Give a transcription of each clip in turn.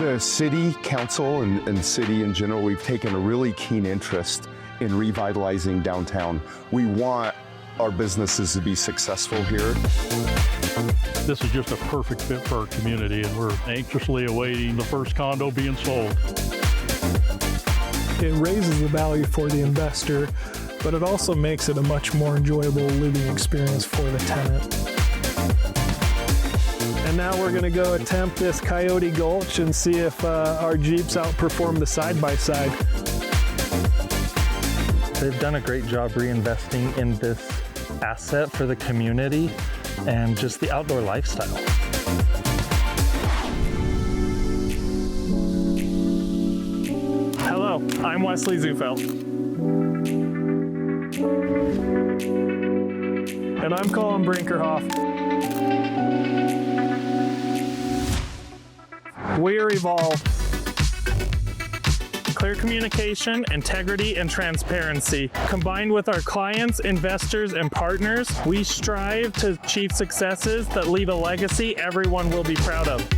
The city council and city in general, we've taken a really keen interest in revitalizing downtown. We want our businesses to be successful here. This is just a perfect fit for our community, and we're anxiously awaiting the first condo being sold. It raises the value for the investor, but it also makes it a much more enjoyable living experience for the tenant. And now we're going to go attempt this Coyote Gulch and see if our Jeeps outperform the side-by-side. They've done a great job reinvesting in this asset for the community and just the outdoor lifestyle. Hello, I'm Wesley Zufelt. And I'm Colin Brinkerhoff. We are Evolve. Clear communication, integrity, and transparency. Combined with our clients, investors, and partners, we strive to achieve successes that leave a legacy everyone will be proud of.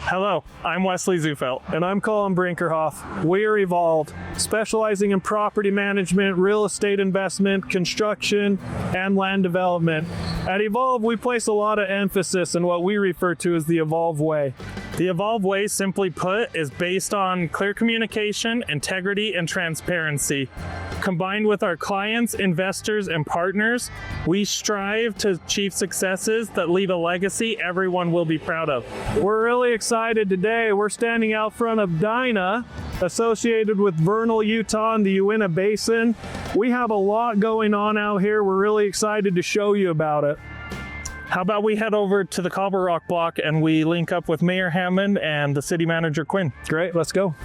Hello, I'm Wesley Zufelt. And I'm Colin Brinkerhoff. We are Evolve, specializing in property management, real estate investment, construction, and land development. At Evolve, we place a lot of emphasis on what we refer to as the Evolve Way. The Evolve Way, simply put, is based on clear communication, integrity, and transparency. Combined with our clients, investors, and partners, we strive to achieve successes that leave a legacy everyone will be proud of. We're really excited today. We're standing out front of Dinah, associated with Vernal, Utah, and the Uinta Basin. We have a lot going on out here. We're really excited to show you about it. How about we head over to the Cobble Rock block and we link up with Mayor Hammond and the city manager, Quinn. Great, let's go.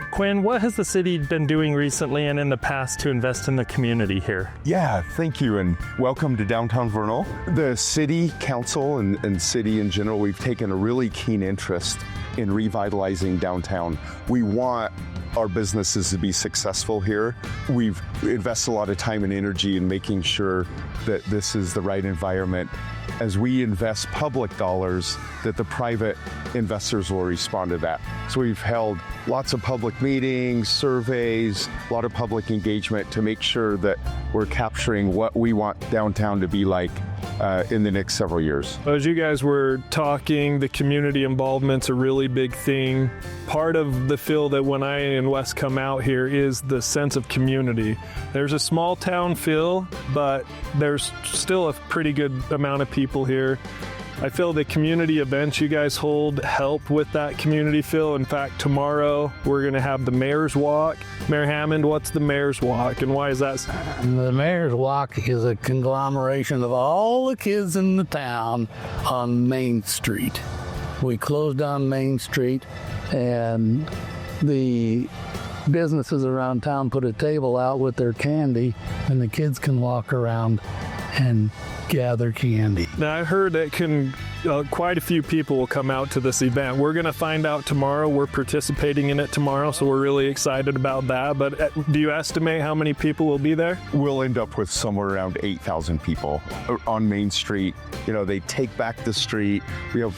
Quinn, what has the city been doing recently and in the past to invest in the community here? Yeah, thank you, and welcome to downtown Vernal. The city council and city in general, we've taken a really keen interest in revitalizing downtown. We want our businesses to be successful here. We've invested a lot of time and energy in making sure that this is the right environment. As we invest public dollars, that the private investors will respond to that. So we've held lots of public meetings, surveys, a lot of public engagement to make sure that we're capturing what we want downtown to be like in the next several years. As you guys were talking, the community involvement's a really big thing. Part of the feel that when I and Wes come out here is the sense of community. There's a small town feel, but there's still a pretty good amount of people here. I feel the community events you guys hold help with that community feel. In fact, tomorrow we're going to have the Mayor's Walk. Mayor Hammond, what's the Mayor's Walk and why is that? The Mayor's Walk is a conglomeration of all the kids in the town on Main Street. We close down Main Street and the businesses around town put a table out with their candy and the kids can walk around and gather candy. Now I heard that quite a few people will come out to this event. We're going to find out tomorrow. We're participating in it tomorrow, so we're really excited about that. But do you estimate how many people will be there? We'll end up with somewhere around 8,000 people on Main Street. You know, they take back the street. We have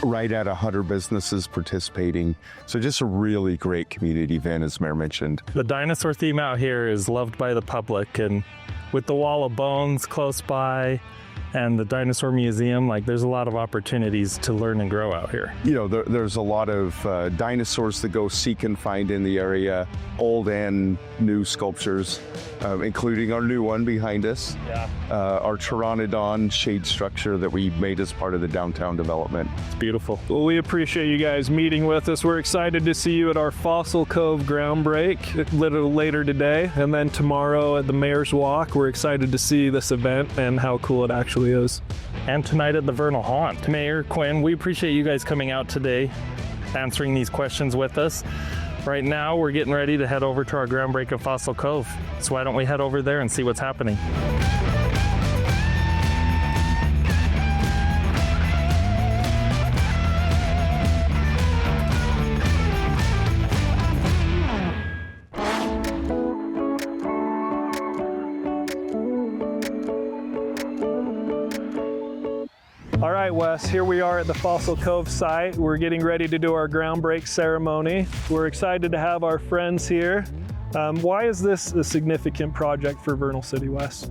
right at 100 businesses participating. So just a really great community event, as Mayor mentioned. The dinosaur theme out here is loved by the public, and with the Wall of Bones close by and the dinosaur museum. Like, there's a lot of opportunities to learn and grow out here. You know, there's a lot of dinosaurs to go seek and find in the area, old and new sculptures, including our new one behind us, our Pteranodon shade structure that we made as part of the downtown development. It's beautiful. Well, we appreciate you guys meeting with us. We're excited to see you at our Fossil Cove ground break a little later today, and then tomorrow at the Mayor's Walk. We're excited to see this event and how cool it actually is. And tonight at the Vernal Haunt. Mayor Quinn, we appreciate you guys coming out today, answering these questions with us. Right now, we're getting ready to head over to our ground break at Fossil Cove. So why don't we head over there and see what's happening? All right, Wes, here we are at the Fossil Cove site. We're getting ready to do our ground break ceremony. We're excited to have our friends here. Why is this a significant project for Vernal City, Wes?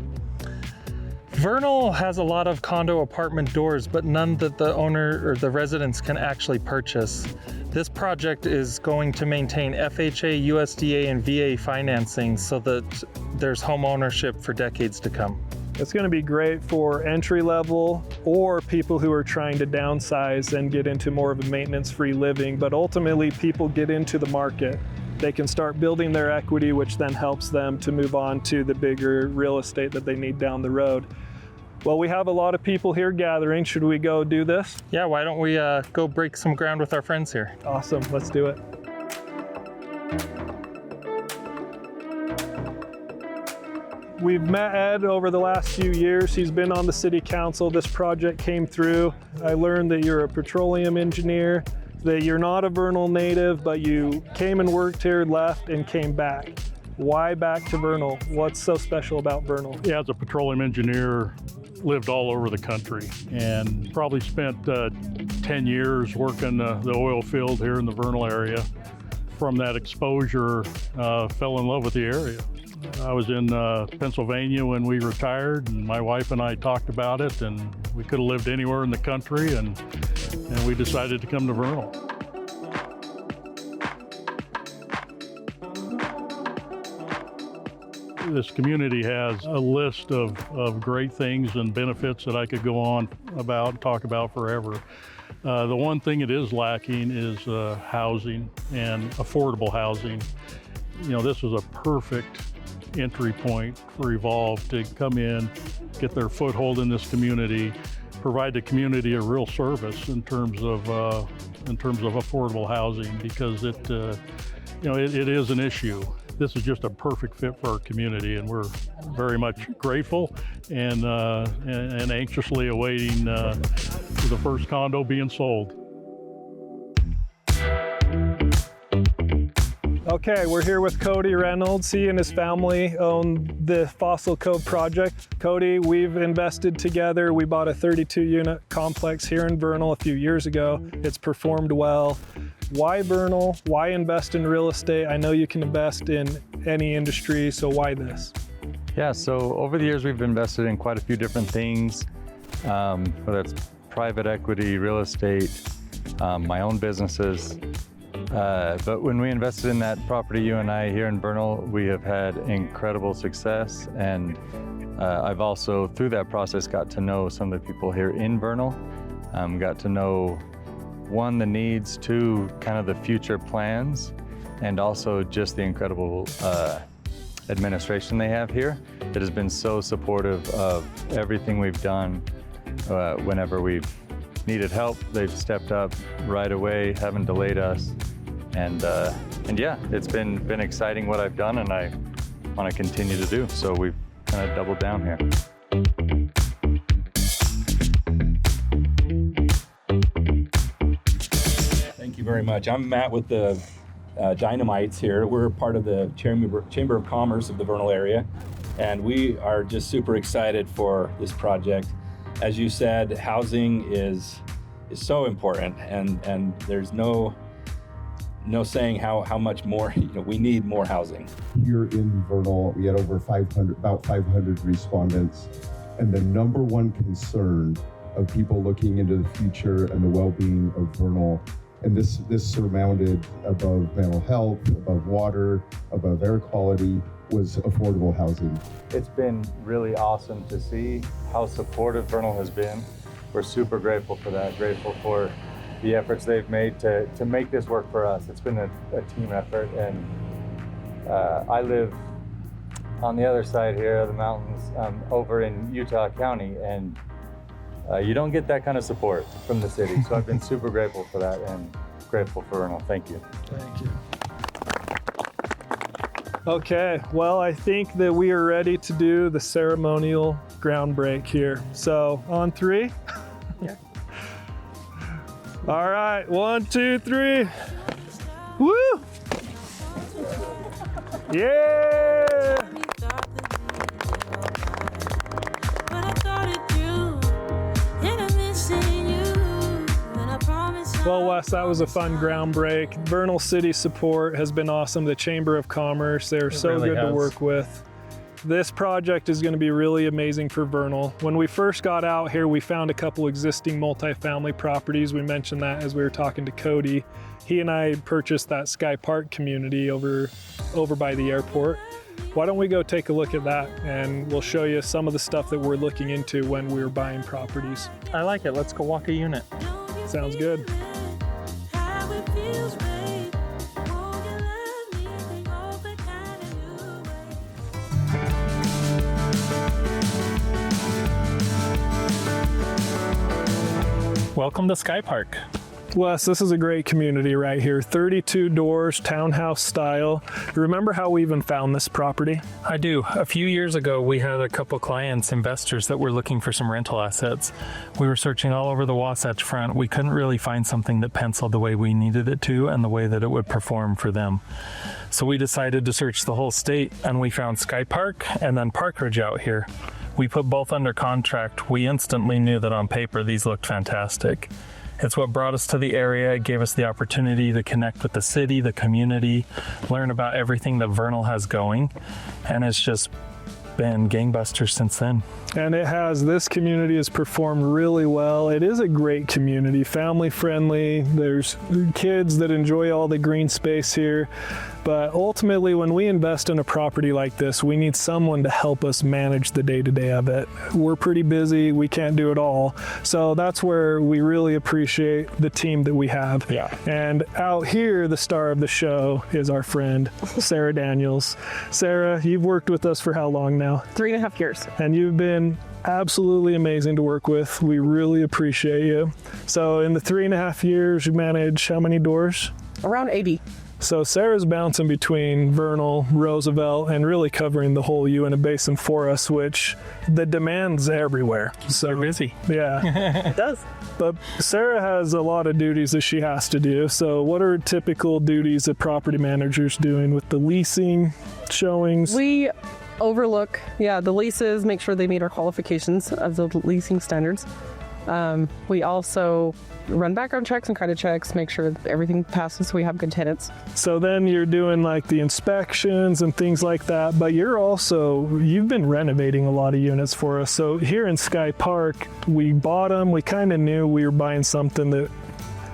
Vernal has a lot of condo apartment doors, but none that the owner or the residents can actually purchase. This project is going to maintain FHA, USDA, and VA financing so that there's home ownership for decades to come. It's going to be great for entry level or people who are trying to downsize and get into more of a maintenance-free living, but ultimately people get into the market. They can start building their equity, which then helps them to move on to the bigger real estate that they need down the road. Well, we have a lot of people here gathering. Should we go do this? Yeah, why don't we go break some ground with our friends here? Awesome, let's do it. We've met Ed over the last few years. He's been on the city council. This project came through. I learned that you're a petroleum engineer, that you're not a Vernal native, but you came and worked here, left, and came back. Why back to Vernal? What's so special about Vernal? Yeah, as a petroleum engineer, lived all over the country and probably spent 10 years working the oil field here in the Vernal area. From that exposure, fell in love with the area. I was in Pennsylvania when we retired, and my wife and I talked about it, and we could have lived anywhere in the country, and we decided to come to Vernal. This community has a list of great things and benefits that I could go on about and talk about forever. The one thing it is lacking is housing and affordable housing. You know, this was a perfect entry point for Evolve to come in, get their foothold in this community, provide the community a real service in terms of affordable housing, because it is an issue. This is just a perfect fit for our community, and we're very much grateful and anxiously awaiting the first condo being sold. Okay, we're here with Cody Reynolds. He and his family own the Fossil Cove project. Cody, we've invested together. We bought a 32-unit complex here in Vernal a few years ago. It's performed well. Why Vernal? Why invest in real estate? I know you can invest in any industry, so why this? Yeah, so over the years we've invested in quite a few different things, whether it's private equity, real estate, my own businesses. But when we invested in that property, you and I here in Vernal, we have had incredible success. And I've also, through that process, got to know some of the people here in Vernal, got to know, one, the needs, two, kind of the future plans, and also just the incredible administration they have here that has been so supportive of everything we've done. Whenever we've needed help, they've stepped up right away, haven't delayed us. And yeah, it's been exciting what I've done, and I want to continue to do. So we've kind of doubled down here. Thank you very much. I'm Matt with the Dynamites here. We're part of the Chamber of Commerce of the Vernal area, and we are just super excited for this project. As you said, housing is so important, and there's no saying how much more, we need more housing. Here in Vernal, we had about 500 respondents, and the number one concern of people looking into the future and the well-being of Vernal. And this surmounted above mental health, above water, above air quality, was affordable housing. It's been really awesome to see how supportive Vernal has been. We're super grateful for that, grateful for the efforts they've made to make this work for us. It's been a team effort, and I live on the other side here of the mountains, over in Utah County, and you don't get that kind of support from the city. So I've been super grateful for that and grateful for Vernal. Thank you. Thank you. Okay, well, I think that we are ready to do the ceremonial ground break here. So on 3. Yeah. All right, 1, 2, 3. Woo! Yeah! Well, Wes, that was a fun ground break. Vernal City support has been awesome. The Chamber of Commerce, they're so really good to has. work with. This project is going to be really amazing for Vernal. When we first got out here, we found a couple existing multifamily properties. We mentioned that as we were talking to Cody. He and I purchased that Sky Park community over by the airport. Why don't we go take a look at that, and we'll show you some of the stuff that we're looking into when we're buying properties. I like it. Let's go walk a unit. Sounds good. Welcome to Sky Park. Wes, this is a great community right here. 32 doors, townhouse style. Remember how we even found this property? I do. A few years ago, we had a couple clients, investors that were looking for some rental assets. We were searching all over the Wasatch Front. We couldn't really find something that penciled the way we needed it to and the way that it would perform for them. So we decided to search the whole state, and we found Sky Park and then Park Ridge out here. We put both under contract. We instantly knew that on paper these looked fantastic. It's what brought us to the area. It gave us the opportunity to connect with the city, the community, learn about everything that Vernal has going, and it's just been gangbusters since then. And this community has performed really well. It is a great community, family friendly. There's kids that enjoy all the green space here. But ultimately, when we invest in a property like this, we need someone to help us manage the day-to-day of it. We're pretty busy. We can't do it all. So that's where we really appreciate the team that we have. Yeah. And out here, the star of the show is our friend, Sarah Daniels. Sarah, you've worked with us for how long now? 3.5 years. And you've been absolutely amazing to work with. We really appreciate you. So in the 3.5 years, you manage how many doors? Around 80. So Sarah's bouncing between Vernal, Roosevelt, and really covering the whole Uinta Basin for us, which the demand's everywhere. So busy. Yeah. It does. But Sarah has a lot of duties that she has to do. So what are typical duties that property managers doing with the leasing, showings? We overlook, the leases, make sure they meet our qualifications of the leasing standards. We also run background checks and credit checks, make sure everything passes so we have good tenants. So then you're doing like the inspections and things like that, but you've been renovating a lot of units for us. So here in Sky Park, we bought them. We kind of knew we were buying something that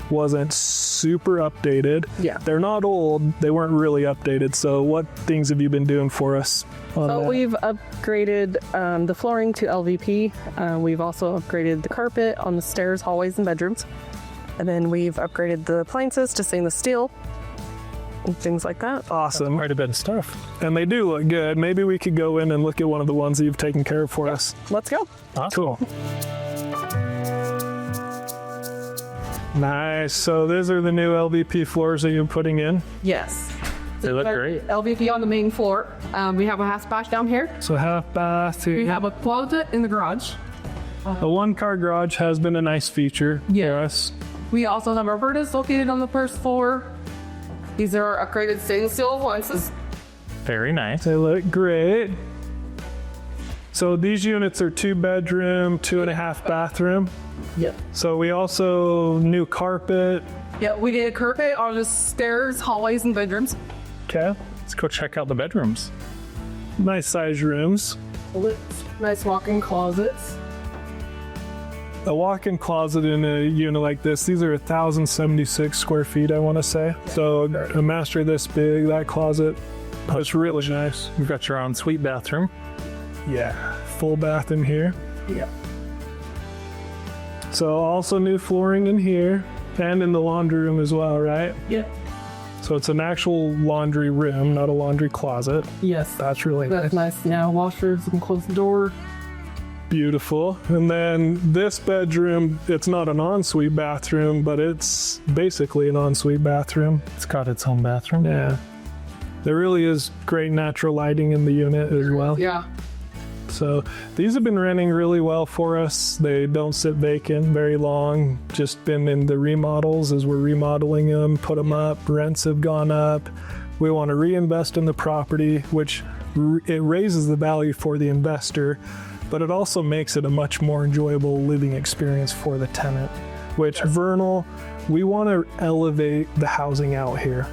wasn't super updated. Yeah. They're not old. They weren't really updated. So what things have you been doing for us on So that? we've upgraded the flooring to LVP. We've also upgraded the carpet on the stairs, hallways, and bedrooms. And then we've upgraded the appliances to stainless steel and things like that. Awesome. Quite a bit of stuff. And they do look good. Maybe we could go in and look at one of the ones that you've taken care of for us. Let's go. Awesome. Cool. Nice. So these are the new LVP floors that you're putting in. Yes. They look great. LVP on the main floor. We have a half splash down here. So half bath. We have a closet in the garage. A one-car garage has been a nice feature for us. We also have our furnace located on the first floor. These are our upgraded stainless steel appliances. Very nice. They look great. So these units are 2-bedroom, 2.5 bathroom. Yep. So we also new carpet. Yeah, we did a carpet on the stairs, hallways, and bedrooms. Okay. Let's go check out the bedrooms. Nice size rooms. Nice walk-in closets. A walk-in closet in a unit like this, these are 1,076 square feet, I want to say. So a master this big, that closet, it's really nice. You've got your ensuite bathroom. Yeah, full bath in here. Yeah. So also new flooring in here and in the laundry room as well, right? Yeah. So it's an actual laundry room, not a laundry closet. Yes. That's really That's nice. Now washers and close the door. beautiful. And then this bedroom, it's not an ensuite bathroom, but it's basically an ensuite bathroom. It's got its own bathroom. Yeah. There really is great natural lighting in the unit as well. Yeah. So these have been renting really well for us. They don't sit vacant very long. Just been in the remodels as we're remodeling them, put them up. Rents have gone up. We want to reinvest in the property, which it raises the value for the investor, but it also makes it a much more enjoyable living experience for the tenant, which Vernal, we want to elevate the housing out here.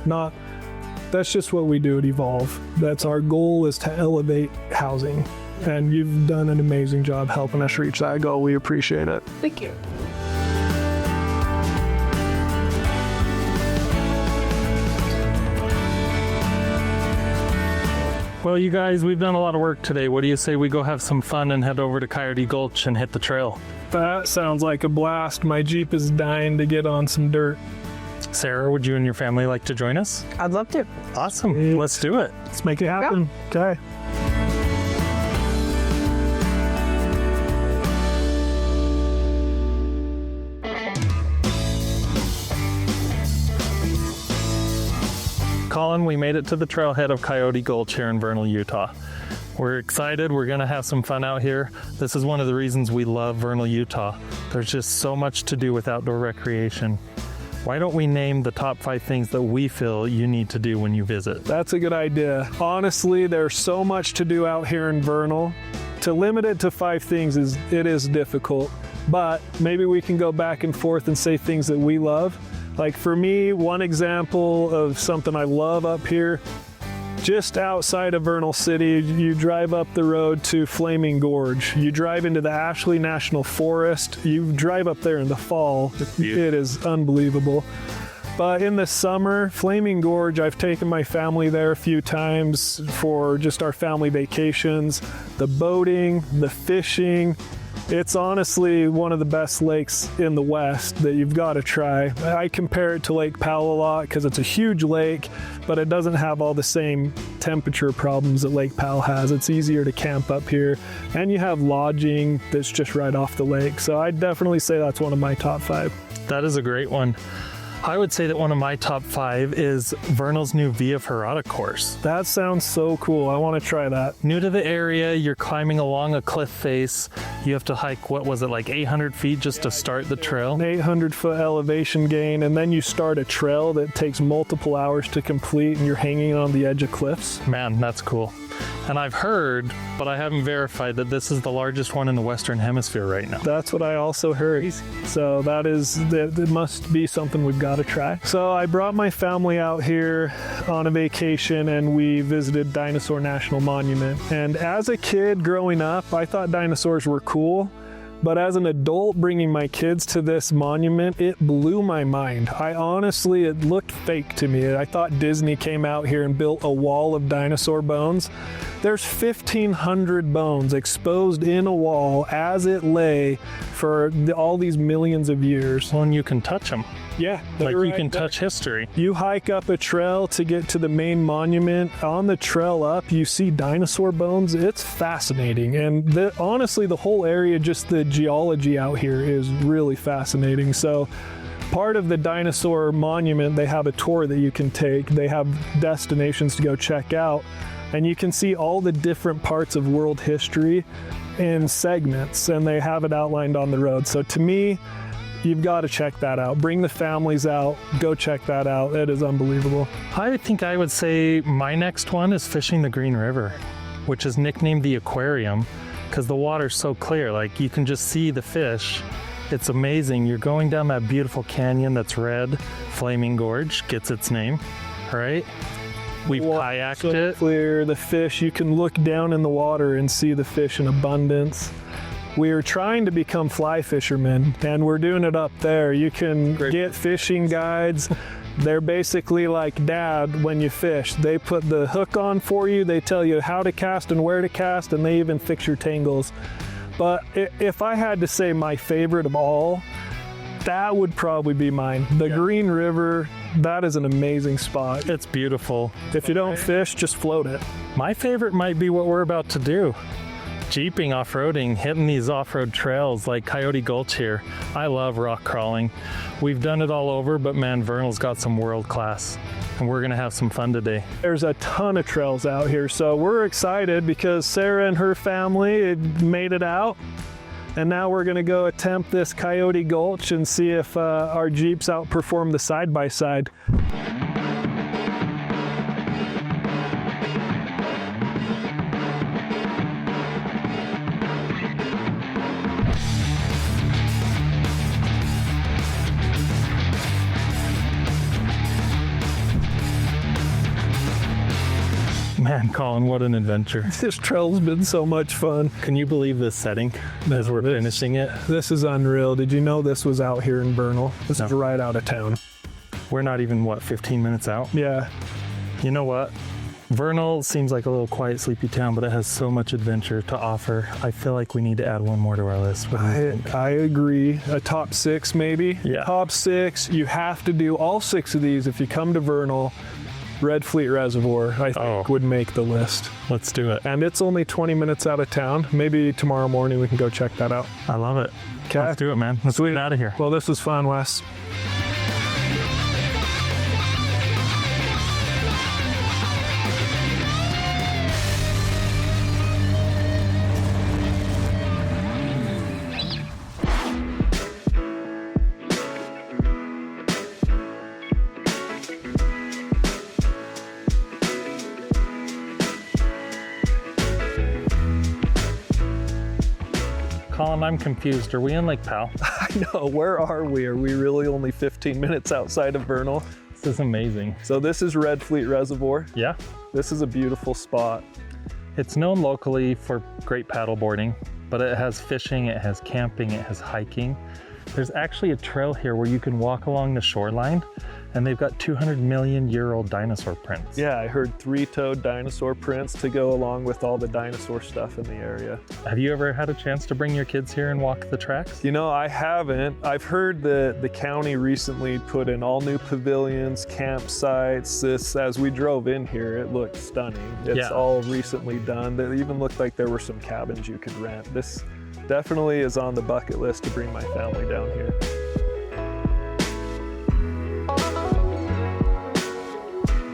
That's just what we do at Evolve. That's our goal, is to elevate housing. And you've done an amazing job helping us reach that goal. We appreciate it. Thank you. Well, you guys, we've done a lot of work today. What do you say we go have some fun and head over to Coyote Gulch and hit the trail? That sounds like a blast. My Jeep is dying to get on some dirt. Sarah, would you and your family like to join us? I'd love to. Awesome. Let's do it. Let's make it happen. Okay. Colin, we made it to the trailhead of Coyote Gulch here in Vernal, Utah. We're excited. We're going to have some fun out here. This is one of the reasons we love Vernal, Utah. There's just so much to do with outdoor recreation. Why don't we name the top 5 things that we feel you need to do when you visit? That's a good idea. Honestly, there's so much to do out here in Vernal. To limit it to 5 things is difficult, but maybe we can go back and forth and say things that we love. Like for me, one example of something I love up here, just outside of Vernal City, you drive up the road to Flaming Gorge. You drive into the Ashley National Forest. You drive up there in the fall. It is unbelievable. But in the summer, Flaming Gorge, I've taken my family there a few times for just our family vacations. The boating, the fishing. It's honestly one of the best lakes in the West that you've got to try. I compare it to Lake Powell a lot because it's a huge lake, but it doesn't have all the same temperature problems that Lake Powell has. It's easier to camp up here, and you have lodging that's just right off the lake. So I'd definitely say that's one of my top 5. That is a great one. I would say that one of my top 5 is Vernal's new Via Ferrata course. That sounds so cool. I want to try that. New to the area, you're climbing along a cliff face. You have to hike, what was it, like 800 feet just to start the trail? An 800-foot elevation gain, and then you start a trail that takes multiple hours to complete, and you're hanging on the edge of cliffs. Man, that's cool. And I've heard, but I haven't verified, that this is the largest one in the Western Hemisphere right now. That's what I also heard. So that must be something we've got to try. So I brought my family out here on a vacation, and we visited Dinosaur National Monument. And as a kid growing up, I thought dinosaurs were cool. But as an adult bringing my kids to this monument, it blew my mind. It looked fake to me. I thought Disney came out here and built a wall of dinosaur bones. There's 1,500 bones exposed in a wall as it lay for all these millions of years. Well, and you can touch them. Yeah. Like you can touch history. You hike up a trail to get to the main monument. On the trail up, you see dinosaur bones. It's fascinating. And honestly, the whole area, just the geology out here is really fascinating. So part of the dinosaur monument, they have a tour that you can take. They have destinations to go check out. And you can see all the different parts of world history in segments, and they have it outlined on the road. So to me, you've got to check that out. Bring the families out. Go check that out. It is unbelievable. I think I would say my next one is fishing the Green River, which is nicknamed the aquarium because the water's so clear. Like you can just see the fish. It's amazing. You're going down that beautiful canyon that's red. Flaming Gorge gets its name, right? We kayaked So it. clear, the fish, you can look down in the water and see the fish in abundance. We are trying to become fly fishermen, and we're doing it up there. You can get fishing guides. They're basically like dad when you fish. They put the hook on for you, they tell you how to cast and where to cast, and they even fix your tangles. But if I had to say my favorite of all, that would probably be mine. The Green River, that is an amazing spot. It's beautiful. If you don't fish, just float it. My favorite might be what we're about to do. Jeeping, off-roading, hitting these off-road trails like Coyote Gulch here. I love rock crawling. We've done it all over, but man, Vernal's got some world class, and we're gonna have some fun today. There's a ton of trails out here, so we're excited because Sarah and her family made it out. And now we're gonna go attempt this Coyote Gulch and see if our Jeeps outperform the side-by-side. Man, Colin, what an adventure. This trail's been so much fun. Can you believe this setting as we're finishing it? This is unreal. Did you know this was out here in Vernal? This is right out of town. We're not even, 15 minutes out? Yeah. You know what? Vernal seems like a little quiet, sleepy town, but it has so much adventure to offer. I feel like we need to add one more to our list. What do you think? I agree. A top 6 maybe? Yeah. Top 6. You have to do all 6 of these if you come to Vernal. Red Fleet Reservoir, I think, would make the list. Let's do it. And it's only 20 minutes out of town. Maybe tomorrow morning we can go check that out. I love it. Okay. Let's do it, man. Let's get out of here. Well, this was fun, Wes. Colin, I'm confused. Are we in Lake Powell? I know, where are we? Are we really only 15 minutes outside of Vernal? This is amazing. So this is Red Fleet Reservoir. Yeah. This is a beautiful spot. It's known locally for great paddle boarding, but it has fishing, it has camping, it has hiking. There's actually a trail here where you can walk along the shoreline, and they've got 200 million year old dinosaur prints. Yeah, I heard 3-toed dinosaur prints to go along with all the dinosaur stuff in the area. Have you ever had a chance to bring your kids here and walk the tracks? You know, I haven't. I've heard that the county recently put in all new pavilions, campsites. As we drove in here, it looked stunning. It's all recently done. It even looked like there were some cabins you could rent. This definitely is on the bucket list to bring my family down here.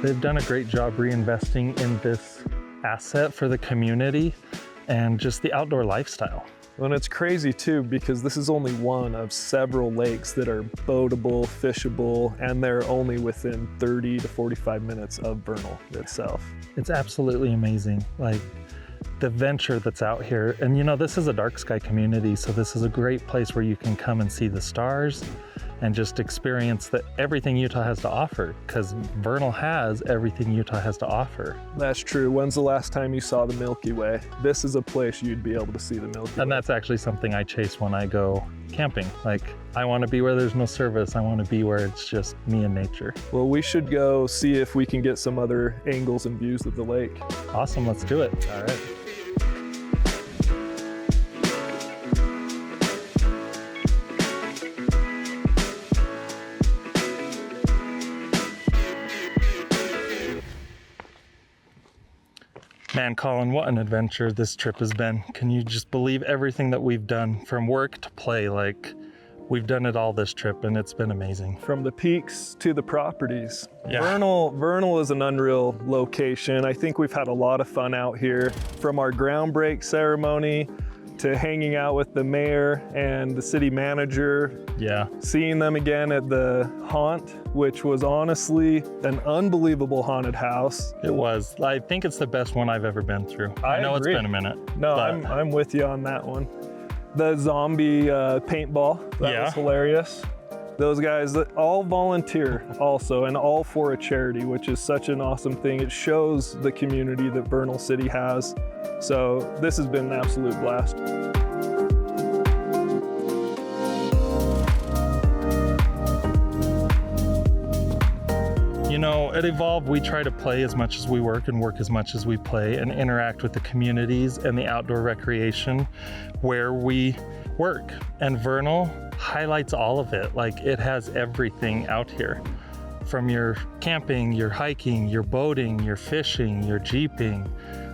They've done a great job reinvesting in this asset for the community and just the outdoor lifestyle. And it's crazy too, because this is only one of several lakes that are boatable, fishable, and they're only within 30 to 45 minutes of Vernal itself. It's absolutely amazing. Like the venture that's out here. And you know, this is a dark sky community, so this is a great place where you can come and see the stars and just experience everything Utah has to offer, because Vernal has everything Utah has to offer. That's true. When's the last time you saw the Milky Way? This is a place you'd be able to see the Milky Way. And that's actually something I chase when I go camping. Like, I want to be where there's no service. I want to be where it's just me and nature. Well, we should go see if we can get some other angles and views of the lake. Awesome, let's do it. All right. Man, Colin, what an adventure this trip has been. Can you just believe everything that we've done from work to play? Like, we've done it all this trip and it's been amazing. From the peaks to the properties. Yeah. Vernal is an unreal location. I think we've had a lot of fun out here, from our groundbreak ceremony to hanging out with the mayor and the city manager. Yeah. Seeing them again at the haunt, which was honestly an unbelievable haunted house. It was. I think it's the best one I've ever been through. I know agree. It's been a minute. No, but I'm with you on that one. The zombie paintball, that was hilarious. Those guys that all volunteer also, and all for a charity, which is such an awesome thing. It shows the community that Vernal City has. So this has been an absolute blast. You know, at Evolve, we try to play as much as we work and work as much as we play and interact with the communities and the outdoor recreation where we work. And Vernal highlights all of it. Like, it has everything out here. From your camping, your hiking, your boating, your fishing, your jeeping.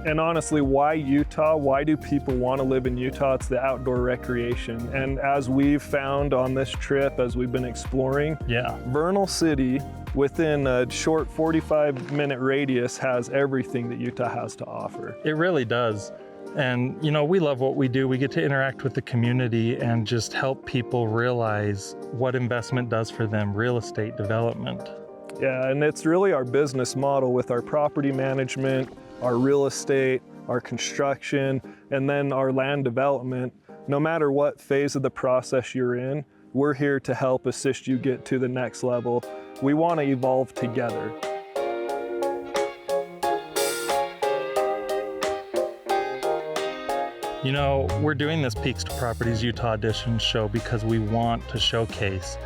And honestly, why Utah? Why do people want to live in Utah? It's the outdoor recreation. And as we've found on this trip, as we've been exploring, Vernal City, within a short 45-minute radius, has everything that Utah has to offer. It really does. And you know, we love what we do. We get to interact with the community and just help people realize what investment does for them, real estate development. Yeah, and it's really our business model with our property management, our real estate, our construction, and then our land development. No matter what phase of the process you're in, we're here to help assist you get to the next level. We want to evolve together. You know, we're doing this Peaks to Properties Utah Edition show because we want to showcase,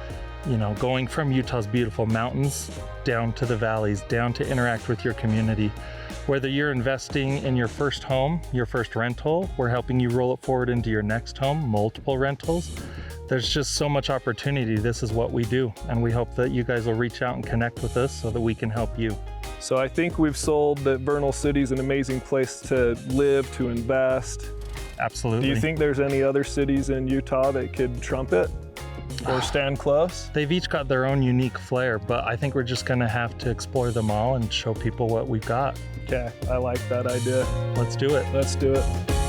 you know, going from Utah's beautiful mountains down to the valleys, down to interact with your community. Whether you're investing in your first home, your first rental, we're helping you roll it forward into your next home, multiple rentals. There's just so much opportunity. This is what we do. And we hope that you guys will reach out and connect with us so that we can help you. So I think we've sold that Vernal City is an amazing place to live, to invest. Absolutely. Do you think there's any other cities in Utah that could trump it or stand close? They've each got their own unique flair, but I think we're just gonna have to explore them all and show people what we've got. Okay, I like that idea. Let's do it. Let's do it.